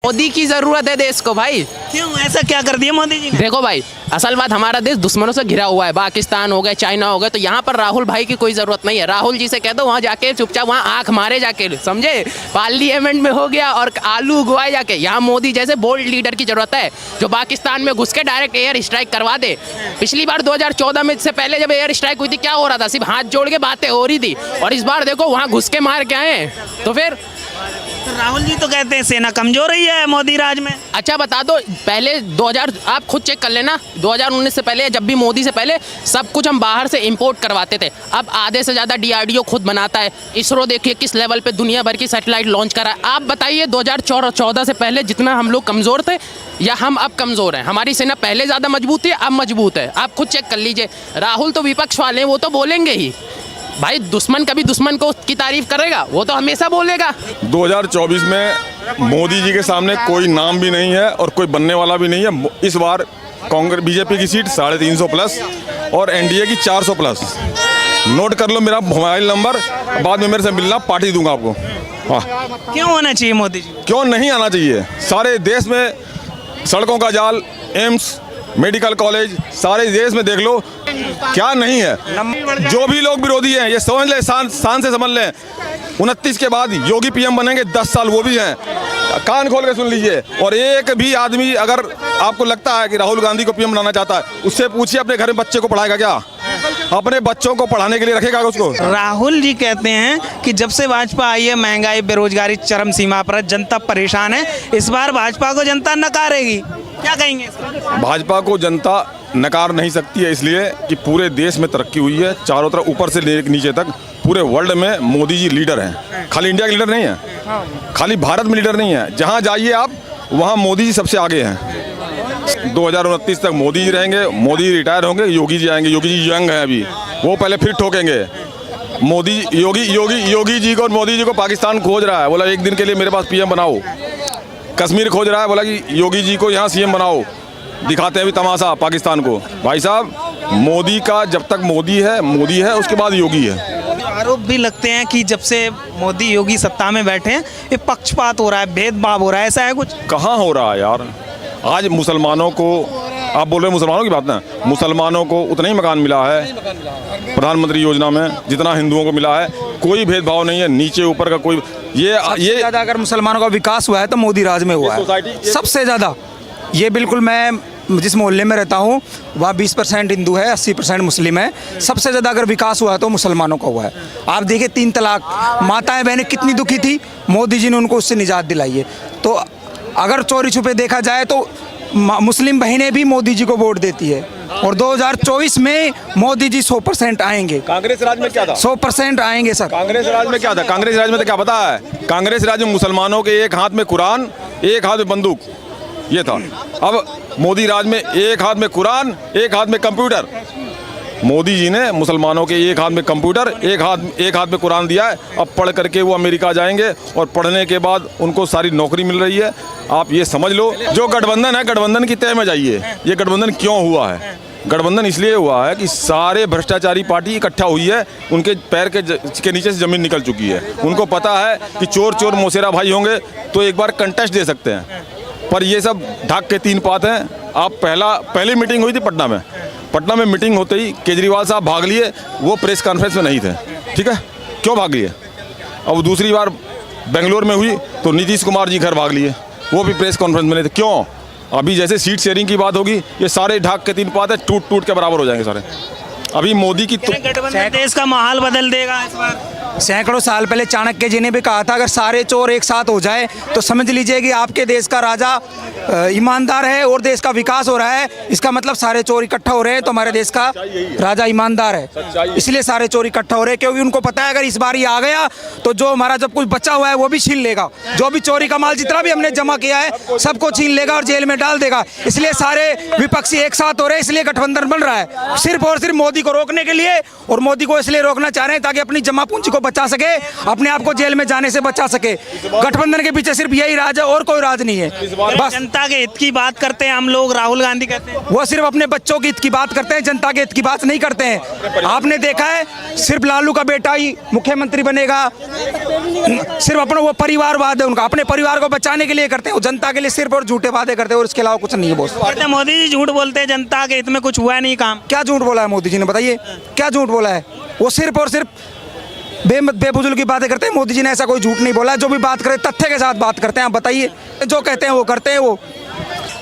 मोदी की जरूरत है देश को भाई। क्यों, ऐसा क्या कर दिया मोदी जी ने? देखो भाई, असल बात हमारा देश दुश्मनों से घिरा हुआ है, पाकिस्तान हो गए, चाइना हो गए, तो यहाँ पर राहुल भाई की कोई जरूरत नहीं है। राहुल जी से कह दो वहाँ जाके चुपचाप वहाँ आंख मारे जाके, समझे, पार्लियामेंट में हो गया और आलू उगवाए जाके। यहाँ मोदी जैसे बोल्ड लीडर की जरूरत है जो पाकिस्तान में घुस के डायरेक्ट एयर स्ट्राइक करवा दे। पिछली बार 2014 में से पहले जब एयर स्ट्राइक हुई थी क्या हो रहा था, सिर्फ हाथ जोड़ के बातें हो रही थी, और इस बार देखो वहाँ घुस के मार के आए हैं। तो फिर तो राहुल जी तो कहते हैं सेना कमजोर रही है मोदी राज में। अच्छा बता दो, पहले 2000 आप खुद चेक कर लेना, 2019 से पहले, जब भी मोदी से पहले सब कुछ हम बाहर से इंपोर्ट करवाते थे। अब आधे से ज़्यादा DRDO खुद बनाता है। इसरो देखिए किस लेवल पे दुनिया भर की सैटेलाइट लॉन्च करा है। आप बताइए 2014 से पहले जितना हम लोग कमज़ोर थे या हम अब कमज़ोर हैं? हमारी सेना पहले ज़्यादा मजबूत थी, अब मजबूत है। आप खुद चेक कर लीजिए। राहुल तो विपक्ष वाले हैं, वो तो बोलेंगे ही भाई, दुश्मन कभी दुश्मन को की तारीफ करेगा, वो तो हमेशा बोलेगा। 2024 में मोदी जी के सामने कोई नाम भी नहीं है और कोई बनने वाला भी नहीं है। इस बार कांग्रेस बीजेपी की सीट 350 प्लस और NDA की 400 प्लस। नोट कर लो मेरा मोबाइल नंबर, बाद में मेरे से मिलना, पार्टी दूंगा आपको। हाँ, क्यों होना चाहिए मोदी जी? क्यों नहीं आना चाहिए? सारे देश में सड़कों का जाल, एम्स, मेडिकल कॉलेज, सारे देश में देख लो, क्या नहीं है। जो भी लोग विरोधी हैं ये समझ ले, शान से समझ लें, 29 के बाद योगी PM बनेंगे, 10 साल वो भी हैं। कान खोल के सुन लीजिए। और एक भी आदमी अगर आपको लगता है कि राहुल गांधी को PM बनाना चाहता है, उससे पूछिए अपने घर में बच्चे को पढ़ाएगा क्या? अपने बच्चों को पढ़ाने के लिए रखेगा उसको? राहुल जी कहते हैं कि जब से भाजपा आई है महंगाई बेरोजगारी चरम सीमा पर, जनता परेशान है, इस बार भाजपा को जनता नकारेगी। क्या कहेंगे इस पर? भाजपा को जनता नकार नहीं सकती है, इसलिए कि पूरे देश में तरक्की हुई है, चारों तरफ ऊपर से लेकर नीचे तक पूरे वर्ल्ड में मोदी जी लीडर हैं। खाली इंडिया के लीडर नहीं है, खाली भारत में लीडर नहीं है। जहां जाइए आप वहां मोदी जी सबसे आगे हैं। 2029 तक मोदी जी रहेंगे, मोदी जी रिटायर होंगे, योगी जी आएंगे। योगी जी यंग हैं अभी, वो पहले फिर ठोकेंगे। योगी जी को और मोदी जी को पाकिस्तान खोज रहा है, बोला एक दिन के लिए मेरे पास PM बनाओ। कश्मीर खोज रहा है, बोला कि योगी जी को यहाँ CM बनाओ। दिखाते हैं अभी तमाशा पाकिस्तान को। भाई साहब, मोदी का जब तक मोदी है उसके बाद योगी है। आरोप भी लगते हैं कि जब से मोदी योगी सत्ता में बैठे हैं ये पक्षपात हो रहा है, भेदभाव हो रहा है, ऐसा है कुछ? कहाँ हो रहा है यार? आज मुसलमानों को, आप बोल रहे हैं मुसलमानों की बात ना, मुसलमानों को उतना ही मकान मिला है प्रधानमंत्री योजना में जितना हिंदुओं को मिला है। कोई भेदभाव नहीं है, नीचे ऊपर का कोई। ये ज़्यादा अगर मुसलमानों का विकास हुआ है तो मोदी राज में हुआ है सबसे ज़्यादा। ये बिल्कुल, मैं जिस मोहल्ले में रहता हूँ वहाँ 20% हिंदू है, 80% मुस्लिम है। सबसे ज़्यादा अगर विकास हुआ है तो मुसलमानों का हुआ है। आप देखिए 3 तलाक, माताएं बहनें कितनी दुखी थी, मोदी जी ने उनको उससे निजात दिलाई है। तो अगर चोरी छुपे देखा जाए तो मुस्लिम बहनें भी मोदी जी को वोट देती है। और 2024 में मोदी जी 100% आएंगे। कांग्रेस राज में क्या था? 100% आएंगे सर। कांग्रेस राज में क्या था? कांग्रेस राज में तो क्या पता है? कांग्रेस राज में मुसलमानों के एक हाथ में कुरान, एक हाथ में बंदूक, ये था। अब मोदी राज में एक हाथ में कुरान, एक हाथ में कंप्यूटर। मोदी जी ने मुसलमानों के एक हाथ में कंप्यूटर, एक हाथ में कुरान दिया है। अब पढ़ करके वो अमेरिका जाएंगे और पढ़ने के बाद उनको सारी नौकरी मिल रही है। आप ये समझ लो, जो गठबंधन है, गठबंधन की तय में जाइए। ये गठबंधन क्यों हुआ है? गठबंधन इसलिए हुआ है कि सारे भ्रष्टाचारी पार्टी इकट्ठा हुई है, उनके पैर के नीचे से जमीन निकल चुकी है। उनको पता है कि चोर मौसेरा भाई होंगे तो एक बार कंटेस्ट दे सकते हैं, पर ये सब ढाक के 3 पात हैं। आप पहली मीटिंग हुई थी पटना में मीटिंग होते ही केजरीवाल साहब भाग लिए, वो प्रेस कॉन्फ्रेंस में नहीं थे। ठीक है, क्यों भाग लिए? अब दूसरी बार बेंगलोर में हुई तो नीतीश कुमार जी घर भाग लिए, वो भी प्रेस कॉन्फ्रेंस में नहीं थे। क्यों? अभी जैसे सीट शेयरिंग की बात होगी, ये सारे ढाक के 3 पात है, टूट के बराबर हो जाएंगे सारे। अभी मोदी की गठबंधन देश का माहौल बदल देगा इस बार। सैकड़ों साल पहले चाणक्य जी ने भी कहा था, अगर सारे चोर एक साथ हो जाए तो समझ लीजिए कि आपके देश का राजा ईमानदार है और देश का विकास हो रहा है। इसका मतलब सारे चोर इकट्ठा हो रहे हैं तो हमारे देश का राजा ईमानदार है, इसलिए सारे चोर इकट्ठा हो रहे हैं। क्योंकि उनको पता है अगर इस बार ये आ गया तो जो हमारा जब कुछ बचा हुआ है वो भी छीन लेगा। जो भी चोरी का माल जितना भी हमने जमा किया है सबको छीन लेगा और जेल में डाल देगा। इसलिए सारे विपक्षी एक साथ हो रहे हैं, इसलिए गठबंधन बन रहा है सिर्फ और सिर्फ मोदी को रोकने के लिए। और मोदी को इसलिए रोकना चाह रहे हैं ताकि अपनी जमा पूंजी को बचा सके, अपने आप को जेल में जाने से बचा सके। गठबंधन के पीछे सिर्फ यही राज है और कोई राज नहीं है। बस जनता जनता के हित की बात करते हैं हम लोग, राहुल गांधी कहते हैं। वो सिर्फ अपने बच्चों के हित की बात करते हैं, जनता के हित की बात नहीं करते हैं। आपने देखा है सिर्फ लालू का बेटा ही मुख्यमंत्री बनेगा, सिर्फ अपना वो परिवारवाद है उनका, अपने परिवार को बचाने के लिए करते हैं, वो जनता के लिए सिर्फ और झूठे वादे करते हैं और इसके अलावा कुछ नहीं है बॉस। कहते हैं मोदी जी झूठ बोलते हैं, जनता के हित में कुछ हुआ नहीं काम। क्या झूठ बोला है मोदी जी ने, बताइए क्या झूठ बोला है? वो सिर्फ और सिर्फ बेफजूल की बातें करते हैं। मोदी जी ने ऐसा कोई झूठ नहीं बोला है, जो भी बात करे तथ्य के साथ बात करते हैं। आप बताइए, जो कहते हैं वो करते हैं। वो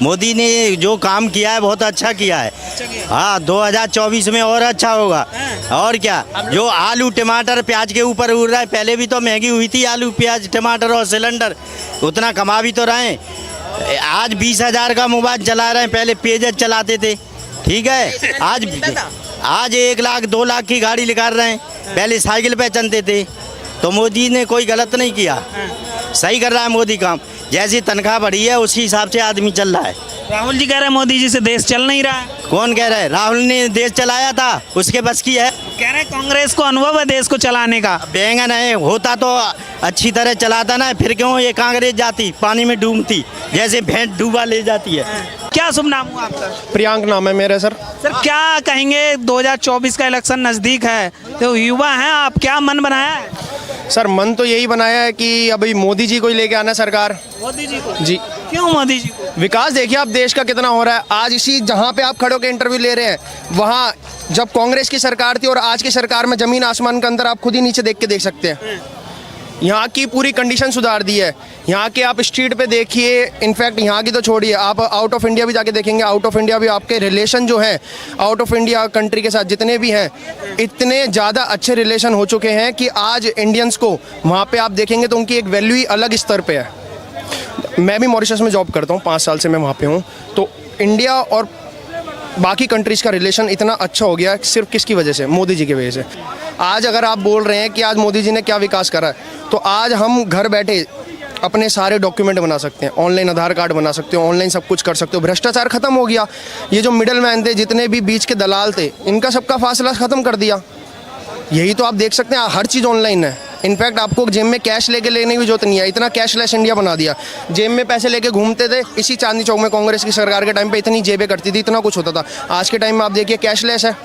मोदी ने जो काम किया है बहुत अच्छा किया है। हाँ, 2024 में और अच्छा होगा। और क्या, जो आलू टमाटर प्याज के ऊपर उड़ रहा है, पहले भी तो महंगी हुई थी आलू प्याज टमाटर और सिलेंडर, उतना कमा भी तो रहे हैं। आज 20,000 का मोबाइल चला रहे हैं, पहले पेजेस चलाते थे, ठीक है। आज 1 लाख 2 लाख की गाड़ी निकाल रहे हैं, पहले साइकिल पे चलते थे। तो मोदी ने कोई गलत नहीं किया, सही कर रहा है मोदी काम। जैसी तनख्वाह बढ़ी है उसी हिसाब से आदमी चल रहा है। राहुल जी कह रहे हैं मोदी जी से देश चल नहीं रहा है। कौन कह रहा है? राहुल ने देश चलाया था, उसके बस की है। कह रहे हैं कांग्रेस को अनुभव है देश को चलाने का। बैंगन है, होता तो अच्छी तरह चलाता ना, फिर क्यों ये कांग्रेस जाती पानी में डूबती, जैसे भैंस डूबा ले जाती है। क्या शुभ नाम हुआ आपका? प्रियांक नाम है मेरा सर। सर क्या कहेंगे, 2024 का इलेक्शन नजदीक है, तो युवा हैं आप, क्या मन बनाया है? सर मन तो यही बनाया है कि अभी मोदी जी को ही लेके आना सरकार। मोदी जी को जी। क्यों मोदी जी को? विकास देखिए आप देश का कितना हो रहा है। आज इसी जहाँ पे आप खड़े होकर इंटरव्यू ले रहे हैं, वहाँ जब कांग्रेस की सरकार थी और आज की सरकार में जमीन आसमान का अंदर आप खुद ही नीचे देख के देख सकते हैं। यहाँ की पूरी कंडीशन सुधार दी है। यहाँ के आप स्ट्रीट पे देखिए, इनफैक्ट यहाँ की तो छोड़िए, आप आउट ऑफ इंडिया भी जाके देखेंगे। आउट ऑफ इंडिया भी आपके रिलेशन जो हैं आउट ऑफ इंडिया कंट्री के साथ जितने भी हैं, इतने ज़्यादा अच्छे रिलेशन हो चुके हैं कि आज इंडियंस को वहाँ पे आप देखेंगे तो उनकी एक वैल्यू ही अलग स्तर पे है। मैं भी मॉरिशस में जॉब करता हूँ, 5 साल से मैं वहाँ पे हूँ। तो इंडिया और बाकी कंट्रीज़ का रिलेशन इतना अच्छा हो गया सिर्फ किसकी वजह से? मोदी जी की वजह से। आज अगर आप बोल रहे हैं कि आज मोदी जी ने क्या विकास करा है, तो आज हम घर बैठे अपने सारे डॉक्यूमेंट बना सकते हैं, ऑनलाइन आधार कार्ड बना सकते हो, ऑनलाइन सब कुछ कर सकते हो। भ्रष्टाचार खत्म हो गया। ये जो मिडल मैन थे, जितने भी बीच के दलाल थे, इनका सबका फासला खत्म कर दिया। यही तो आप देख सकते हैं, हर चीज़ ऑनलाइन है। इनफैक्ट आपको जेब में कैश लेके लेने की जरूरत नहीं है, इतना कैशलेस इंडिया बना दिया। जेब में पैसे लेके घूमते थे, इसी चांदनी चौक में कांग्रेस की सरकार के टाइम पे इतनी जेबें करती थी, इतना कुछ होता था। आज के टाइम में आप देखिए कैशलेस है,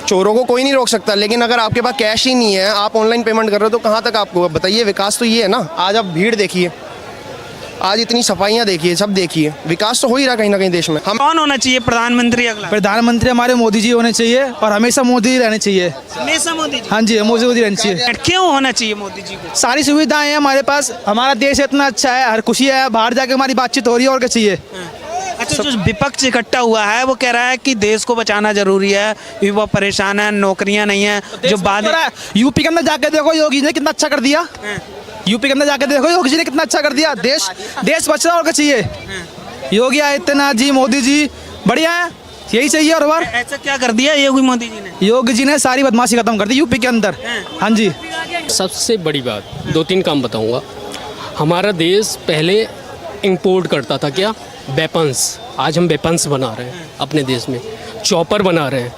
चोरों को कोई नहीं रोक सकता। लेकिन अगर आपके पास कैश ही नहीं है, आप ऑनलाइन पेमेंट कर रहे हो, तो कहाँ तक आपको बताइए? विकास तो ये है ना। आज आप भीड़ देखिए, आज इतनी सफाइयाँ देखिए, सब देखिए, विकास तो हो ही रहा कहीं ना कहीं देश में। हम कौन होना चाहिए प्रधानमंत्री अगला? प्रधानमंत्री हमारे मोदी जी होने चाहिए और हमेशा मोदी ही रहने चाहिए। हमेशा मोदी जी? हाँ जी, मोदी रहनी चाहिए। क्यों होना चाहिए मोदी जी को? सारी सुविधाएं हैं हमारे पास, हमारा देश इतना अच्छा है, हर खुशी है, बाहर जाके हमारी बातचीत हो रही है, और क्या चाहिए। अच्छा, जो विपक्ष इकट्ठा हुआ है वो कह रहा है कि देश को बचाना जरूरी है, युवा परेशान है, नौकरियां नहीं है। जो बात यूपी के अंदर जाके देखो योगी ने कितना अच्छा कर दिया। यूपी के अंदर जाके देखो योगी जी ने कितना अच्छा कर दिया। देश बच रहा, और क्या चाहिए। योगी आदित्यनाथ जी, मोदी जी बढ़िया है, यही चाहिए। और बार ऐसा क्या कर दिया योगी मोदी जी ने? योगी जी ने सारी बदमाशी खत्म कर दी यूपी के अंदर। हाँ जी। सबसे बड़ी बात 2-3 काम बताऊंगा। हमारा देश पहले इंपोर्ट करता था क्या, वेपन्स। आज हम वेपन्स बना रहे हैं अपने देश में, चॉपर बना रहे हैं,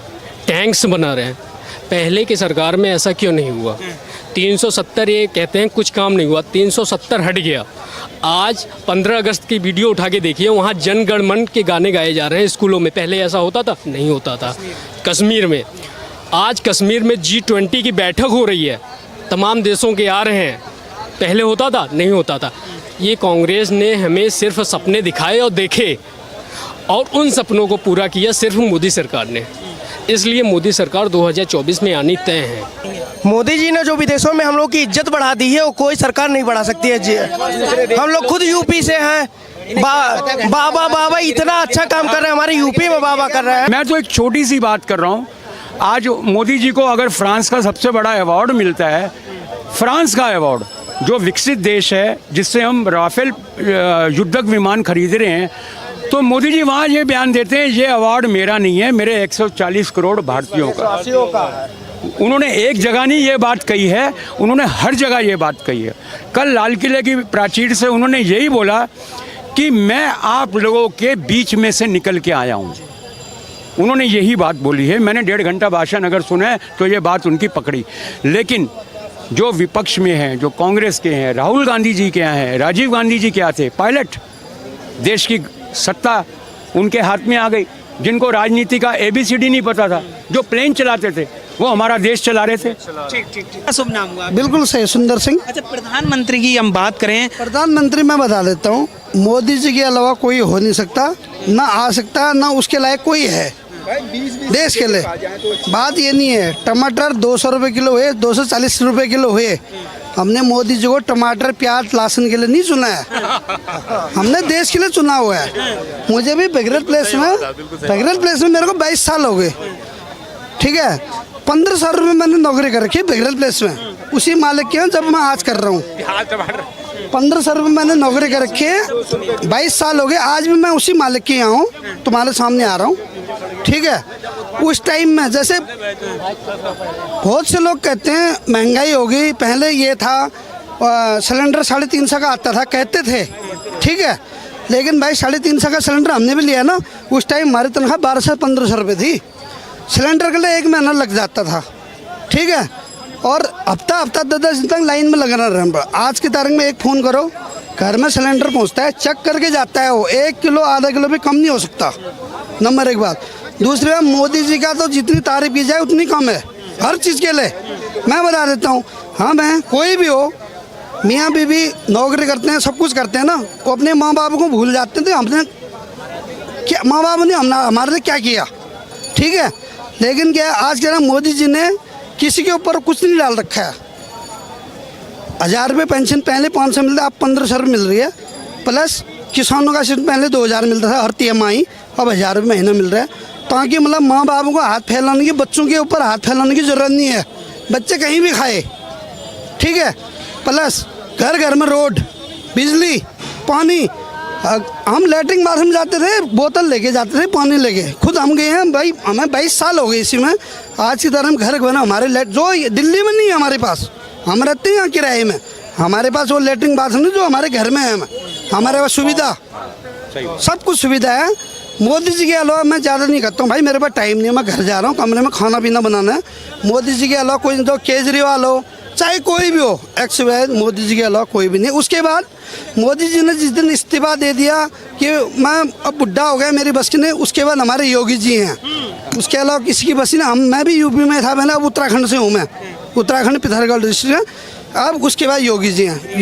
टैंक्स बना रहे हैं। पहले की सरकार में ऐसा क्यों नहीं हुआ? 370 ये कहते हैं कुछ काम नहीं हुआ, 370 हट गया। आज 15 अगस्त की वीडियो उठा के देखिए, वहाँ जन गण मन के गाने गाए जा रहे हैं स्कूलों में। पहले ऐसा होता था? नहीं होता था। कश्मीर में, आज कश्मीर में G20 की बैठक हो रही है, तमाम देशों के आ रहे हैं। पहले होता था? नहीं होता था। ये कांग्रेस ने हमें सिर्फ सपने दिखाए और देखे, और उन सपनों को पूरा किया सिर्फ मोदी सरकार ने। इसलिए मोदी सरकार 2024 में आनी तय है। मोदी जी ने जो विदेशों में हम लोग की इज्जत बढ़ा दी है, वो कोई सरकार नहीं बढ़ा सकती है जी। हम लोग खुद यूपी से हैं, बाबा इतना अच्छा काम कर रहे हैं, हमारे यूपी में बाबा कर रहे हैं। मैं तो एक छोटी सी बात कर रहा हूँ। आज मोदी जी को अगर फ्रांस का सबसे बड़ा अवार्ड मिलता है, फ्रांस का अवार्ड, जो विकसित देश है, जिससे हम राफेल युद्धक विमान खरीद रहे हैं, तो मोदी जी वहाँ ये बयान देते हैं, ये अवार्ड मेरा नहीं है, मेरे 140 करोड़ भारतीयों का। उन्होंने एक जगह नहीं ये बात कही है, उन्होंने हर जगह ये बात कही है। कल लाल किले की प्राचीर से उन्होंने यही बोला कि मैं आप लोगों के बीच में से निकल के आया हूँ। उन्होंने यही बात बोली है। मैंने 1.5 घंटा भाषण अगर सुना है तो ये बात उनकी पकड़ी। लेकिन जो विपक्ष में हैं, जो कांग्रेस के हैं, राहुल गांधी जी के यहाँ हैं, राजीव गांधी जी क्या थे? पायलट। देश की सत्ता उनके हाथ में आ गई। जिनको राजनीति का ABCD नहीं पता था, जो प्लेन चलाते थे, वो हमारा देश चला रहे थे। क्या शुभ नाम हुआ? बिल्कुल सही, सुंदर सिंह। अच्छा, प्रधानमंत्री की हम बात करें, प्रधानमंत्री मैं बता देता हूँ, मोदी जी के अलावा कोई हो नहीं सकता, ना आ सकता, ना उसके लायक कोई है देश के लिए। बात ये नहीं है, टमाटर 200 रुपये किलो हुए, 240 रुपये किलो हुए, हमने मोदी जी को टमाटर प्याज लहसुन के लिए नहीं चुना है, हमने देश के लिए चुना हुआ है। मुझे भी बेगरत प्लेस में मेरे को 22 साल हो गए, ठीक है। 15 साल रुपये मैंने नौकरी कर रखी है बेगरत प्लेस में, उसी मालिक के जब मैं आज कर रहा हूँ। 15 साल रुपये मैंने नौकरी कर रखी है, 22 साल हो गए, आज भी मैं उसी मालिक के यहाँ हूँ, तुम्हारे सामने आ रहा हूँ, ठीक है। उस टाइम में जैसे बहुत से लोग कहते हैं महंगाई हो गई, पहले ये था सिलेंडर 350 का आता था, कहते थे, ठीक है। लेकिन भाई 350 का सिलेंडर हमने भी लिया ना, उस टाइम हमारी तनख्वाह 1200 से 1500 रुपये थी। सिलेंडर के लिए 1 महीना लग जाता था, ठीक है। और हफ्ता 10 दिन तक लाइन में लगना रहा। आज की तारीख में एक फ़ोन करो, घर में सिलेंडर पहुंचता है, चेक करके जाता है, वो 1 किलो आधा किलो भी कम नहीं हो सकता। नंबर 1 बात। दूसरी बात, मोदी जी का तो जितनी तारीफ की जाए उतनी कम है हर चीज़ के लिए। मैं बता देता हूँ, हाँ मैं कोई भी हो, मियाँ बीवी नौकरी करते हैं, सब कुछ करते हैं ना, वो अपने माँ बाप को भूल जाते थे। हमने क्या, माँ बाप ने हमारे लिए क्या किया, ठीक है। लेकिन क्या आज के ना मोदी जी ने किसी के ऊपर कुछ नहीं डाल रखा है। 1000 रुपये पेंशन पहले 500 मिलता, अब 1500 रुपये मिल रही है, प्लस किसानों का सिर्फ पहले 2000 मिलता था हर तिमाही, अब 1000 रुपये महीना मिल रहा है। ताकि मतलब माँ बाप को हाथ फैलाने की, बच्चों के ऊपर हाथ फैलाने की ज़रूरत नहीं है, बच्चे कहीं भी खाए, ठीक है। प्लस घर घर में रोड, बिजली, पानी। हम लैट्रिन बाथरूम जाते थे, बोतल लेके जाते थे पानी लेके, खुद हम गए हैं भाई, हमें 22 साल हो गए इसी में। आज की तरह हम घर बना, हमारे जो दिल्ली में नहीं है हमारे पास, हम रहते हैं यहाँ किराए में, हमारे पास वो लैट्रिन बाथरूम नहीं जो हमारे घर में है। हमारे पास सुविधा, सब कुछ सुविधा है। मोदी जी के अलावा मैं ज़्यादा नहीं करता हूँ भाई, मेरे पास टाइम नहीं है, मैं घर जा रहा हूँ, कमरे में खाना पीना बनाना है। मोदी जी के अलावा कोई, जो केजरीवाल हो चाहे कोई भी हो, एक्स-वाई, मोदी जी के अलावा कोई भी नहीं। उसके बाद मोदी जी ने जिस दिन इस्तीफा दे दिया कि मैं अब बुढ़ा हो गया, मेरी बस की नहीं, उसके बाद हमारे योगी जी हैं, उसके अलावा किसी की बस नहीं। मैं भी यूपी में था, मैंने अब उत्तराखंड से हूँ, मैं उत्तराखंड पिथौरागढ़ डिस्ट्रिक्ट है। अब उसके बाद योगी जी हैं।